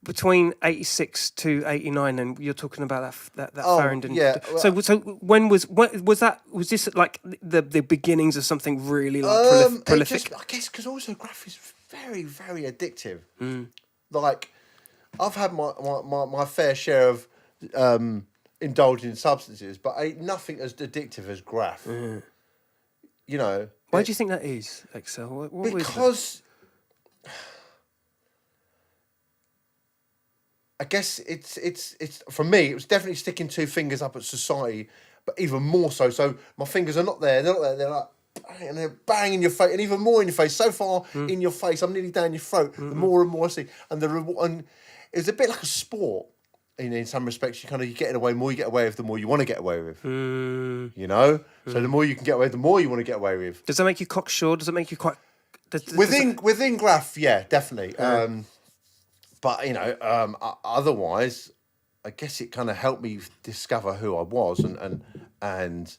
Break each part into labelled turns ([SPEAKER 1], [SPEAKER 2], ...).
[SPEAKER 1] between 86 to 89, and you're talking about that Farringdon.
[SPEAKER 2] yeah.
[SPEAKER 1] So when was this like the beginnings of something really like prolific?
[SPEAKER 2] I guess because also Graff is very, very addictive. Like, I've had my fair share of indulging in substances, but ain't nothing as addictive as Graff. You know.
[SPEAKER 1] Why do you think that is, Excel? What
[SPEAKER 2] because I guess it's for me. It was definitely sticking two fingers up at society, but even more so. So my fingers are not there. They're not there. They're like, and they're bang in your face, and even more in your face. So far in your face, I'm nearly down your throat. The more and more I see, and and it's a bit like a sport. In some respects, you get away. The more you get away with, the more you want to get away with. You know, so the more you can get away with, the more you want to get away with.
[SPEAKER 1] Does that make you cocksure? Does it make you quite
[SPEAKER 2] within Graff? Yeah, definitely. But you know, otherwise, I guess it kind of helped me discover who I was and.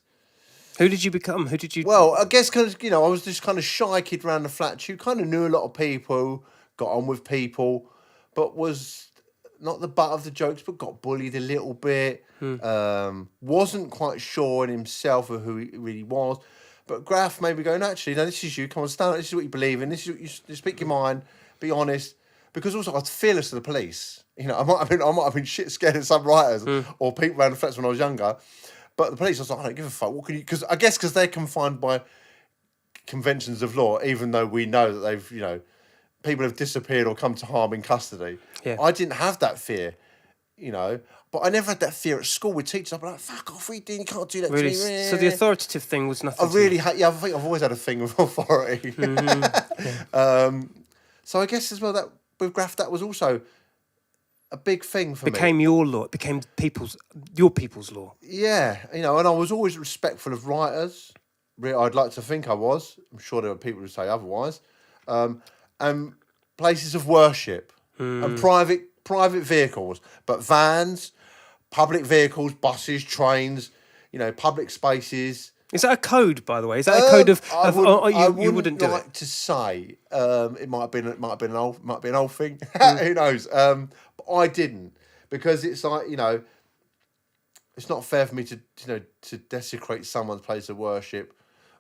[SPEAKER 1] Who did you become? Who did you?
[SPEAKER 2] Well, I guess because I was this kind of shy kid around the flat. Who kind of knew a lot of people, got on with people, but was not the butt of the jokes, but got bullied a little bit. Wasn't quite sure in himself of who he really was. But Graff made me go, no, actually, no, this is you. Come on, stand up. This is what you believe in. This is what you speak your mind. Be honest. Because also I was fearless of the police. You know, I might have been shit scared of some writers or people around the flats when I was younger. But the police, I was like, I don't give a fuck. What can you? Because I guess because they're confined by conventions of law, even though we know that they've, people have disappeared or come to harm in custody.
[SPEAKER 1] Yeah.
[SPEAKER 2] I didn't have that fear, but I never had that fear at school with teachers. I'd be like, fuck off, you can't do that
[SPEAKER 1] really?
[SPEAKER 2] to me.
[SPEAKER 1] So the authoritative thing was nothing.
[SPEAKER 2] I really had, I think I've always had a thing with authority. So I guess as well that with Graff, that was also a big thing for me.
[SPEAKER 1] Became your law. It became your people's law.
[SPEAKER 2] Yeah, and I was always respectful of writers. I'd like to think I was. I'm sure there were people who say otherwise. And places of worship and private vehicles, but vans, public vehicles, buses, trains, public spaces.
[SPEAKER 1] Is that a code, by the way? Is that a code of? You wouldn't do
[SPEAKER 2] like
[SPEAKER 1] it.
[SPEAKER 2] To say. It might have been an old thing. Who knows? But I didn't, because it's like it's not fair for me to desecrate someone's place of worship,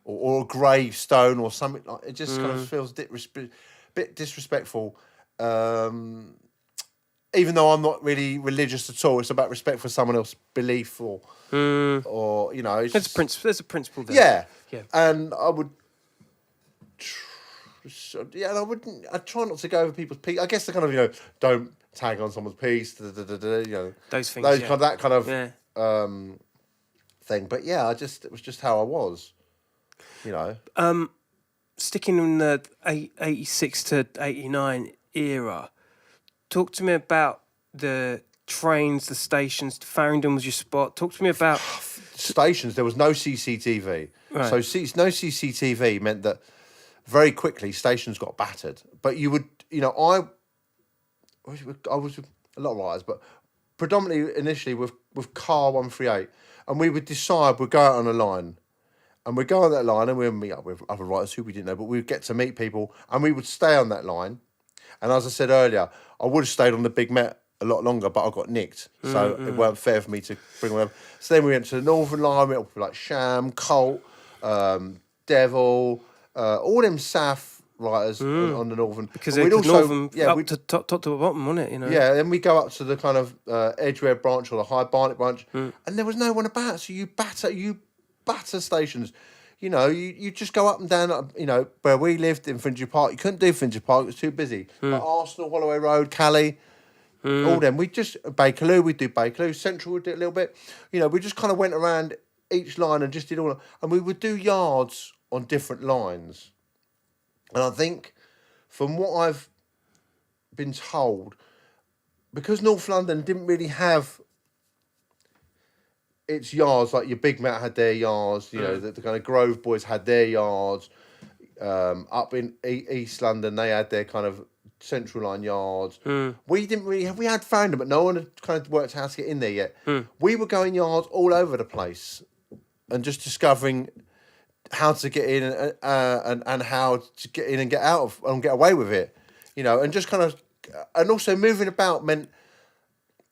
[SPEAKER 2] or a gravestone or something like. It just kind of feels bit disrespectful. Even though I'm not really religious at all, it's about respect for someone else's belief or it's
[SPEAKER 1] there's a principle there.
[SPEAKER 2] Yeah. And I would, I'd try not to go over people's peace. I guess the kind of, don't tag on someone's piece,
[SPEAKER 1] those things,
[SPEAKER 2] that kind of thing. But yeah, it was just how I was,
[SPEAKER 1] Sticking in the 86 to 89 era, talk to me about the trains, the stations. Farringdon was your spot. Talk to me about
[SPEAKER 2] stations. There was no CCTV,
[SPEAKER 1] right.
[SPEAKER 2] So no CCTV meant that very quickly stations got battered. But you would, I was with a lot of writers, but predominantly initially with Car 138, and we would decide we'd go out on a line. And we'd go on that line and we'd meet up with other writers who we didn't know, but we'd get to meet people and we would stay on that line. And as I said earlier, I would have stayed on the Big Met a lot longer, but I got nicked. So it weren't fair for me to bring one over. So then we went to the Northern Line, we went up with like Sham, Colt, Devil, all them Saf writers on the Northern.
[SPEAKER 1] Because we'd also, Northern, up to top to bottom, wasn't it?
[SPEAKER 2] Yeah, then we go up to the kind of Edgware branch or the High Barnet branch, and there was no one about. So you batter stations, you just go up and down, where we lived in Finchley Park. You couldn't do Finchley Park; it was too busy. But Arsenal, Holloway Road, Cali, all them. We just Bakerloo. We'd do Bakerloo. Central would do a little bit. We just kind of went around each line and just did all. And we would do yards on different lines. And I think, from what I've been told, because North London didn't really have its yards, like your Big Mat had their yards, the kind of Grove boys had their yards. Up in East London, they had their kind of Central Line yards. We didn't really have, we had found them, but no one had kind of worked out how to get in there yet. We were going yards all over the place and just discovering how to get in and how to get in and get out of and get away with it, and just kind of and also moving about meant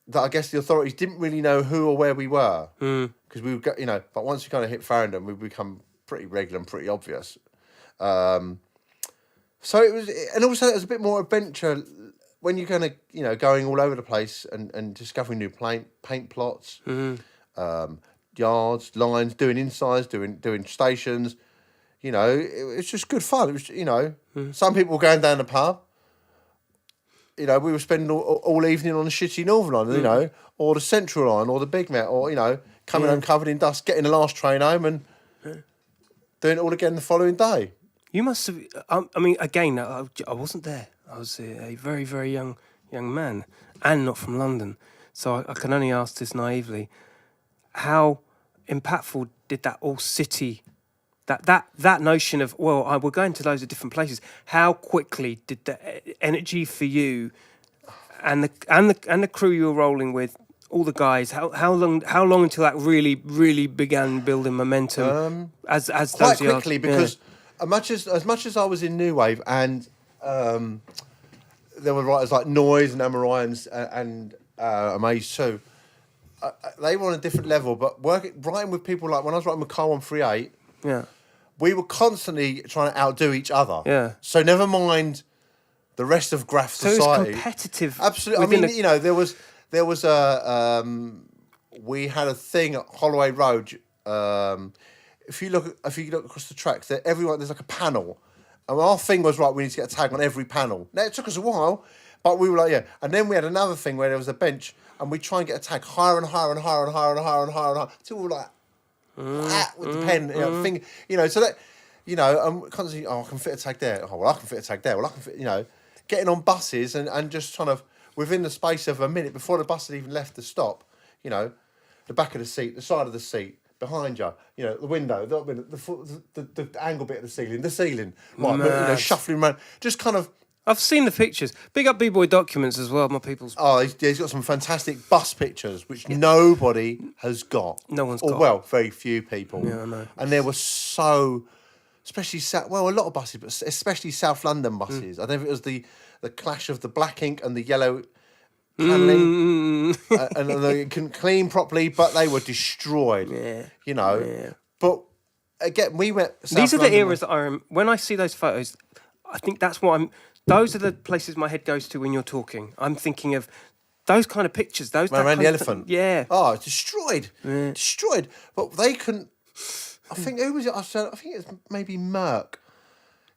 [SPEAKER 2] that I guess the authorities didn't really know who or where we were, because we would go, but once we kind of hit Farringdon, we become pretty regular and pretty obvious. So it was, and also it was a bit more adventure when you're kind of, going all over the place and discovering new paint plots, yards, lines, doing insides, doing stations. It's just good fun. It was, some people were going down the pub. We were spending all evening on the shitty Northern Line, or the Central Line, or the Big Met, or, coming home covered in dust, getting the last train home and doing it all again the following day.
[SPEAKER 1] You must have. I mean, again, I wasn't there. I was a very, very young man, and not from London, so I can only ask this naively: how impactful did that all city, that notion of we're going to loads of different places? How quickly did the energy for you, and the crew you were rolling with, all the guys? How long until that really began building momentum? As
[SPEAKER 2] quite
[SPEAKER 1] those
[SPEAKER 2] quickly, because as much as I was in New Wave, and there were writers like Noise and Amarai and Amaze too, they were on a different level. But writing with people like when I was writing with Car 138, we were constantly trying to outdo each other.
[SPEAKER 1] Yeah.
[SPEAKER 2] So never mind the rest of Graff society.
[SPEAKER 1] So it was competitive.
[SPEAKER 2] Absolutely. I mean, there was a we had a thing at Holloway Road. If you look across the tracks, there's like a panel, and our thing was we need to get a tag on every panel. Now it took us a while, but we were like, and then we had another thing where there was a bench, and we try and get a tag higher and higher and higher and higher and higher and higher and higher until we were like with the pen, finger, so that, and constantly, I can fit a tag there. Oh well, I can fit a tag there. Well, I can fit, getting on buses and just kind of within the space of a minute before the bus had even left the stop, the back of the seat, the side of the seat, behind you, the window, the angle bit of the ceiling, right, shuffling around, just kind of.
[SPEAKER 1] I've seen the pictures. Big up B-Boy Documents as well, my people's.
[SPEAKER 2] Oh, he's got some fantastic bus pictures, which nobody has got.
[SPEAKER 1] No one's got.
[SPEAKER 2] Well, very few people.
[SPEAKER 1] Yeah, I know.
[SPEAKER 2] And there were especially a lot of buses, but especially South London buses. I don't know if it was the clash of the black ink and the yellow paneling, and they couldn't clean properly, but they were destroyed.
[SPEAKER 1] Yeah.
[SPEAKER 2] Yeah. But again, we went.
[SPEAKER 1] These are the eras that when I see those photos, I think that's what those are the places my head goes to when you're talking. I'm thinking of those kind of pictures.
[SPEAKER 2] Around the elephant.
[SPEAKER 1] Yeah.
[SPEAKER 2] Oh, it's destroyed. Yeah. Destroyed. But they couldn't. I think, who was it? I think it was maybe Merck.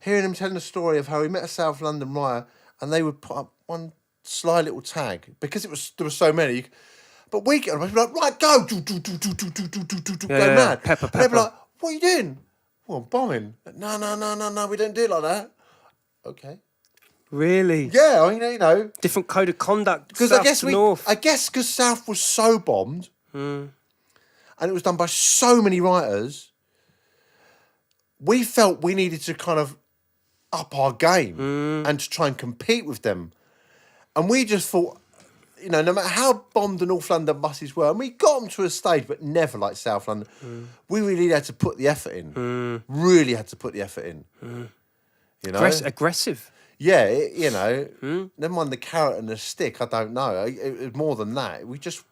[SPEAKER 2] Hearing him telling the story of how he met a South London writer, and they would put up one sly little tag because there were so many. But we'd be like, right, go, go mad.
[SPEAKER 1] Pepper.
[SPEAKER 2] And they'd be like, what are you doing? Well, I'm bombing. No, we don't do it like that. Okay.
[SPEAKER 1] Really?
[SPEAKER 2] Yeah, I mean,
[SPEAKER 1] different code of conduct.
[SPEAKER 2] Because I guess because South was so bombed, and it was done by so many writers, we felt we needed to kind of up our game and to try and compete with them. And we just thought, no matter how bombed the North London buses were, and we got them to a stage, but never like South London, we really had to put the effort in. Really had to put the effort in.
[SPEAKER 1] Aggressive.
[SPEAKER 2] Yeah, never mind the carrot and the stick, I don't know. It was more than that. We just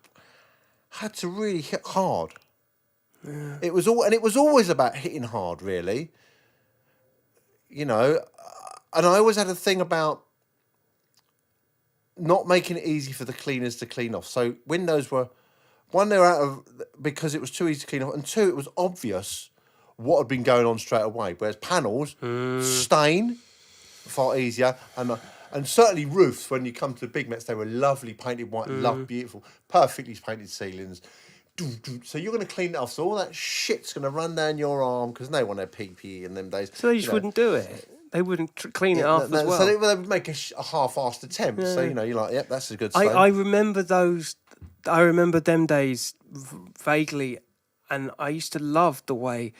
[SPEAKER 2] had to really hit hard. Yeah. It was always about hitting hard, really. And I always had a thing about not making it easy for the cleaners to clean off. So windows were, one, they were out of, because it was too easy to clean off, and two, it was obvious what had been going on straight away. Whereas panels, stain, far easier, and certainly roofs, when you come to the big Mets, they were lovely painted white, beautiful, perfectly painted ceilings. So you're going to clean it off, so all that shit's going to run down your arm, because no one had PPE in them days.
[SPEAKER 1] So they just wouldn't do it. They wouldn't clean it off as well.
[SPEAKER 2] So they would make a half-assed attempt. Yeah. So, you're like, yep, that's a good stain.
[SPEAKER 1] I remember those. I remember them days vaguely, and I used to love the way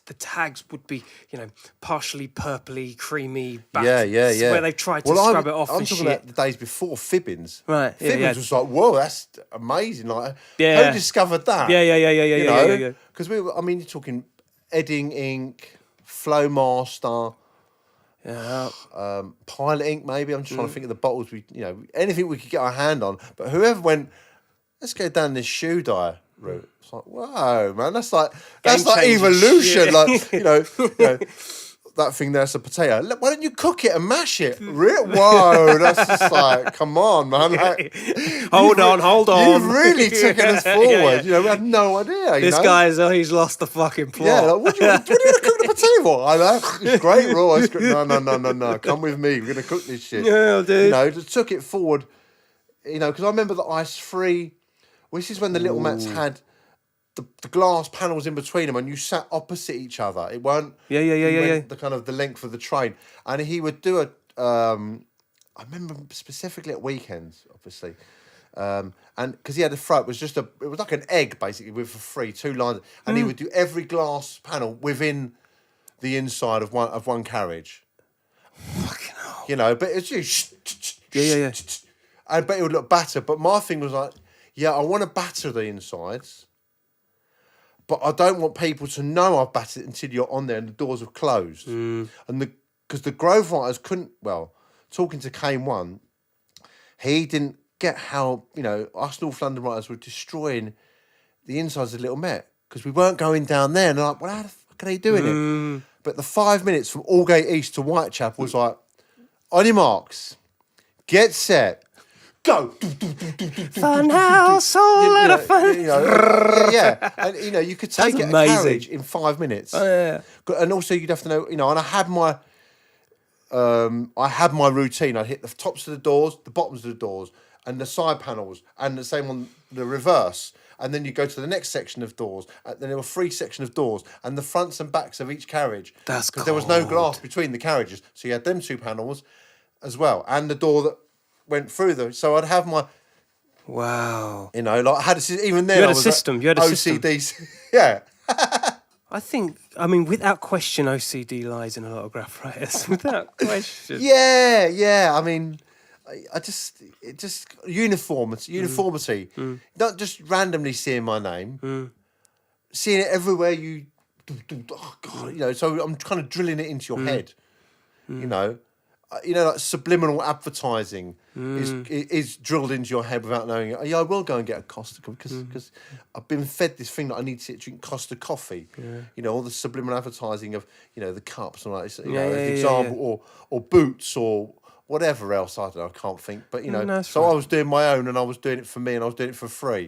[SPEAKER 1] the tags would be, partially purpley, creamy. Back,
[SPEAKER 2] yeah.
[SPEAKER 1] Where they tried to scrub it off.
[SPEAKER 2] I'm talking about the days before Fibbins.
[SPEAKER 1] Right.
[SPEAKER 2] Fibbins was like, whoa, that's amazing. Like, who discovered that?
[SPEAKER 1] Yeah.
[SPEAKER 2] Because you're talking Edding Ink, Flowmaster.
[SPEAKER 1] Yeah.
[SPEAKER 2] Pilot ink, maybe. I'm just trying to think of the bottles anything we could get our hand on. But whoever went, let's go down this shoe dye route. It's like, whoa, man, that's like evolution.
[SPEAKER 1] Shit.
[SPEAKER 2] Like, that thing there's a potato. Look, why don't you cook it and mash it? Whoa, that's just like, come on, man. Like,
[SPEAKER 1] hold on.
[SPEAKER 2] You've really taken us forward. We had no idea.
[SPEAKER 1] This guy's he's lost the fucking plot.
[SPEAKER 2] Yeah, like, what do you want to cook the potato for? I know, it's great raw. No. Come with me. We're going to cook this shit.
[SPEAKER 1] Yeah, dude.
[SPEAKER 2] Just took it forward. Because I remember the Ice Free. This is when the little Mats had the glass panels in between them, and you sat opposite each other. It weren't the kind of the length of the train, and he would do a. I remember specifically at weekends, obviously, and because he had a throw, it was like an egg basically with for free 2 lines, and he would do every glass panel within the inside of one carriage.
[SPEAKER 1] Fucking hell.
[SPEAKER 2] But it's just
[SPEAKER 1] Yeah.
[SPEAKER 2] but it would look battered. But my thing was like, I want to batter the insides. But I don't want people to know I've battered it until you're on there and the doors have closed. And because the Grove writers couldn't, talking to Kane One, he didn't get how, us North London writers were destroying the insides of Little Met because we weren't going down there. And they're like, well, how the fuck are they doing it? But the 5 minutes from Aldgate East to Whitechapel was like, on your marks, get set. Go.
[SPEAKER 1] Fun house, all lot of fun.
[SPEAKER 2] And you could take
[SPEAKER 1] That's
[SPEAKER 2] it
[SPEAKER 1] amazing.
[SPEAKER 2] a carriage in 5 minutes.
[SPEAKER 1] Oh, yeah.
[SPEAKER 2] And also you'd have to know, and I had my routine. I'd hit the tops of the doors, the bottoms of the doors, and the side panels, and the same on the reverse. And then you go to the next section of doors. And then there were 3 sections of doors, and the fronts and backs of each carriage.
[SPEAKER 1] That's
[SPEAKER 2] because there was no glass between the carriages, so you had them 2 panels as well, and the door that went through them. So I'd have my
[SPEAKER 1] Wow.
[SPEAKER 2] like I had even then
[SPEAKER 1] You had
[SPEAKER 2] I
[SPEAKER 1] a
[SPEAKER 2] was
[SPEAKER 1] system. You had a system.
[SPEAKER 2] OCD. Yeah.
[SPEAKER 1] I think, without question, OCD lies in a lot of graph writers. Without question.
[SPEAKER 2] Yeah. It just uniformity. Not just randomly seeing my name, seeing it everywhere. Oh God, So I'm kind of drilling it into your head. Like subliminal advertising is drilled into your head without knowing it. I will go and get a Costa because I've been fed this thing that I need to drink Costa coffee. Yeah. All the subliminal advertising of the cups and like as an example, or boots or whatever else. I don't know. I can't think, but so right. I was doing my own, and I was doing it for me, and I was doing it for free.